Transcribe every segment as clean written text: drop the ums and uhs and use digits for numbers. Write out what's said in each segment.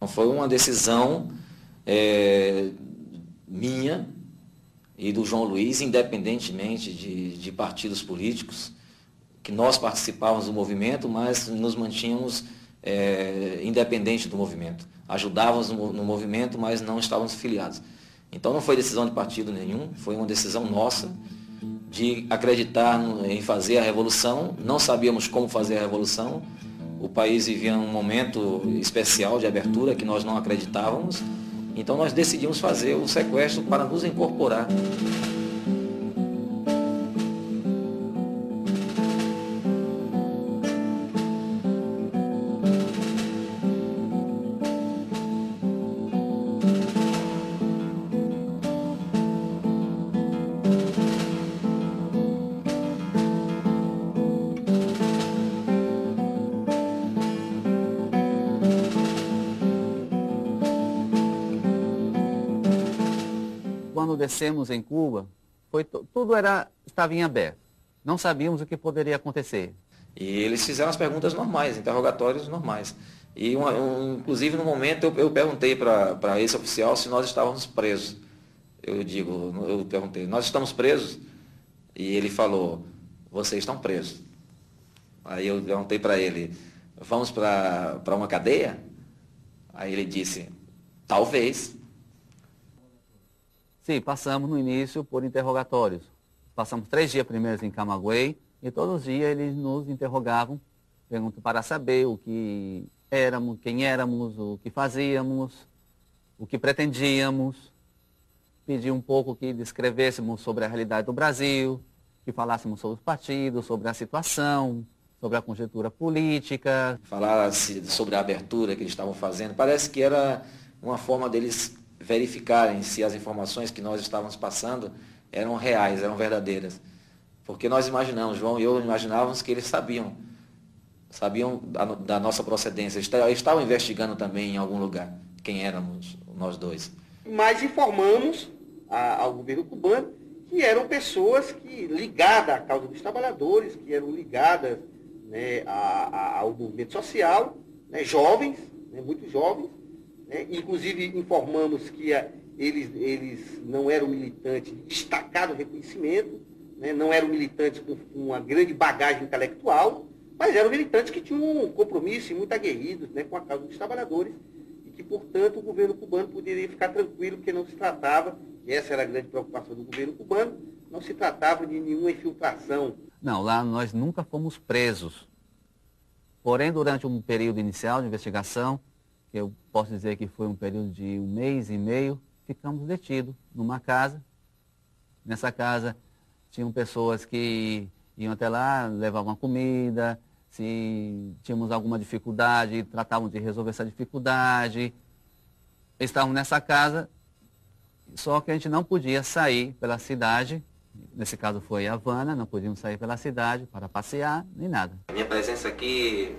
Foi uma decisão minha e do João Luiz, independentemente de partidos políticos, que nós participávamos do movimento, mas nos mantínhamos independente do movimento. Ajudávamos no movimento, mas não estávamos filiados. Então não foi decisão de partido nenhum, foi uma decisão nossa de acreditar em fazer a revolução. Não sabíamos como fazer a revolução. O país vivia um momento especial de abertura que nós não acreditávamos. Então nós decidimos fazer o sequestro para nos incorporar. Quando descemos em Cuba, tudo estava em aberto. Não sabíamos o que poderia acontecer. E eles fizeram as perguntas normais, interrogatórios normais. E, inclusive, no momento, eu perguntei para esse oficial se nós estávamos presos. Eu perguntei, nós estamos presos? E ele falou, vocês estão presos. Aí eu perguntei para ele, vamos para uma cadeia? Aí ele disse, talvez. Sim, passamos no início por interrogatórios. Passamos 3 dias primeiros em Camagüey e todos os dias eles nos interrogavam, perguntam para saber o que éramos, quem éramos, o que fazíamos, o que pretendíamos. Pediam um pouco que descrevêssemos sobre a realidade do Brasil, que falássemos sobre os partidos, sobre a situação, sobre a conjuntura política. Falar sobre a abertura que eles estavam fazendo, parece que era uma forma deles verificarem se as informações que nós estávamos passando eram reais, eram verdadeiras. Porque nós imaginamos, João e eu imaginávamos que eles sabiam da nossa procedência. Eles estavam investigando também em algum lugar quem éramos nós dois. Mas informamos ao governo cubano que eram pessoas ligadas à causa dos trabalhadores, que eram ligadas, né, ao movimento social, né, jovens, né, muito jovens. Inclusive informamos que eles não eram militantes de destacado reconhecimento, né, não eram militantes com uma grande bagagem intelectual, mas eram militantes que tinham um compromisso e muito aguerridos, né, com a causa dos trabalhadores, e que, portanto, o governo cubano poderia ficar tranquilo, porque não se tratava, e essa era a grande preocupação do governo cubano, não se tratava de nenhuma infiltração. Não, lá nós nunca fomos presos. Porém, durante um período inicial de investigação, que eu posso dizer que foi um período de 1 mês e meio, ficamos detidos numa casa. Nessa casa tinham pessoas que iam até lá, levavam comida, se tínhamos alguma dificuldade, tratavam de resolver essa dificuldade. Estavam nessa casa, só que a gente não podia sair pela cidade, nesse caso foi Havana, não podíamos sair pela cidade para passear, nem nada. A minha presença aqui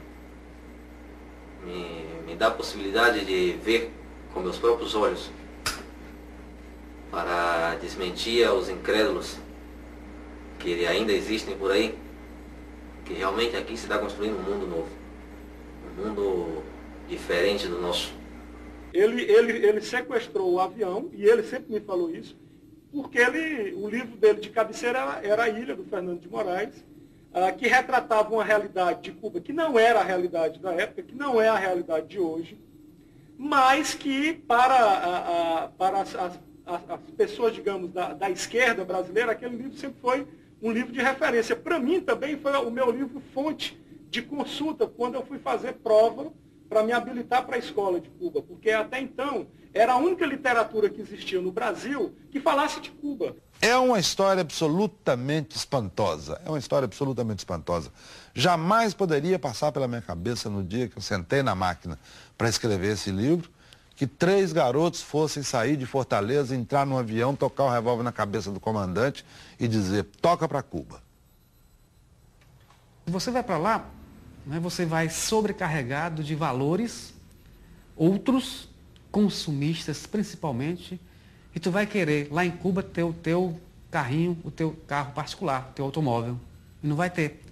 me dá a possibilidade de ver com meus próprios olhos, para desmentir aos incrédulos que ainda existem por aí, que realmente aqui se está construindo um mundo novo, um mundo diferente do nosso. Ele sequestrou o avião, e ele sempre me falou isso, porque o livro dele de cabeceira era A Ilha, do Fernando de Moraes, que retratava uma realidade de Cuba que não era a realidade da época, que não é a realidade de hoje, mas que para as pessoas, digamos, da esquerda brasileira, aquele livro sempre foi um livro de referência. Para mim também foi o meu livro fonte de consulta quando eu fui fazer prova para me habilitar para a escola de Cuba, porque até então era a única literatura que existia no Brasil que falasse de Cuba. É uma história absolutamente espantosa, Jamais poderia passar pela minha cabeça no dia que eu sentei na máquina para escrever esse livro, que 3 garotos fossem sair de Fortaleza, entrar num avião, tocar o revólver na cabeça do comandante e dizer, toca para Cuba. Você vai para lá, né, você vai sobrecarregado de valores, outros, consumistas principalmente, e tu vai querer lá em Cuba ter o teu carrinho, o teu carro particular, o teu automóvel. E não vai ter.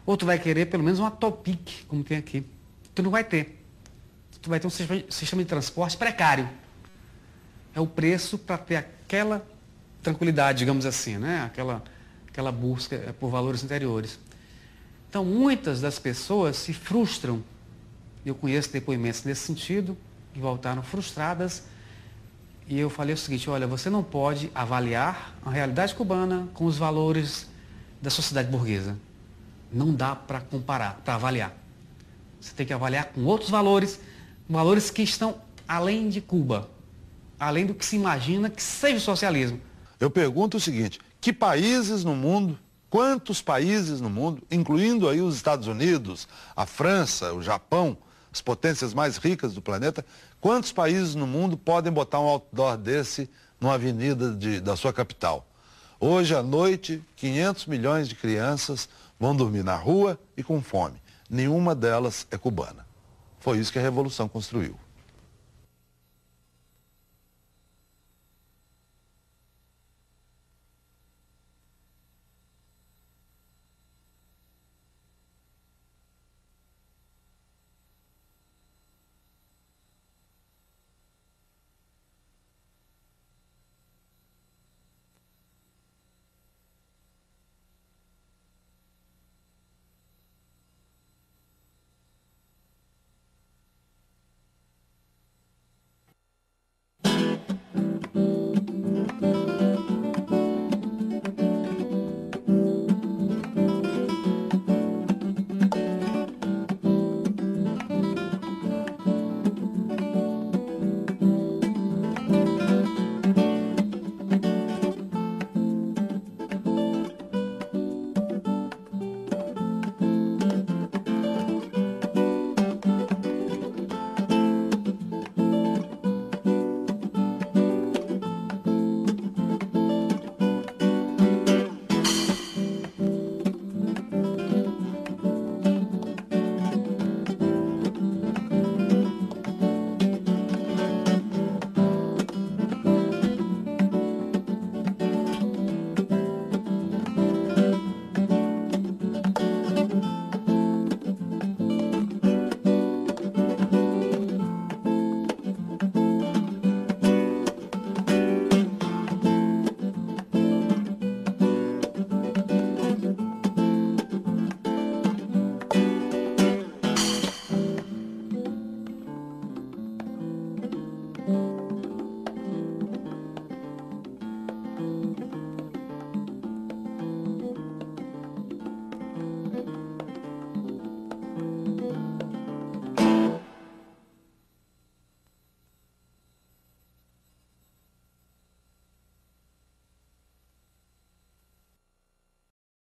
Ou tu vai querer pelo menos uma Topic, como tem aqui. Tu não vai ter. tu vai ter um sistema de transporte precário. É o preço para ter aquela tranquilidade, digamos assim, né? Aquela busca por valores interiores. Então, muitas das pessoas se frustram. Eu conheço depoimentos nesse sentido, que voltaram frustradas. E eu falei o seguinte, olha, você não pode avaliar a realidade cubana com os valores da sociedade burguesa. Não dá para comparar, para avaliar. Você tem que avaliar com outros valores, valores que estão além de Cuba, além do que se imagina que seja o socialismo. Eu pergunto o seguinte, que países no mundo, quantos países no mundo, incluindo aí os Estados Unidos, a França, o Japão, as potências mais ricas do planeta, quantos países no mundo podem botar um outdoor desse numa avenida da sua capital? Hoje à noite, 500 milhões de crianças vão dormir na rua e com fome. Nenhuma delas é cubana. Foi isso que a Revolução construiu.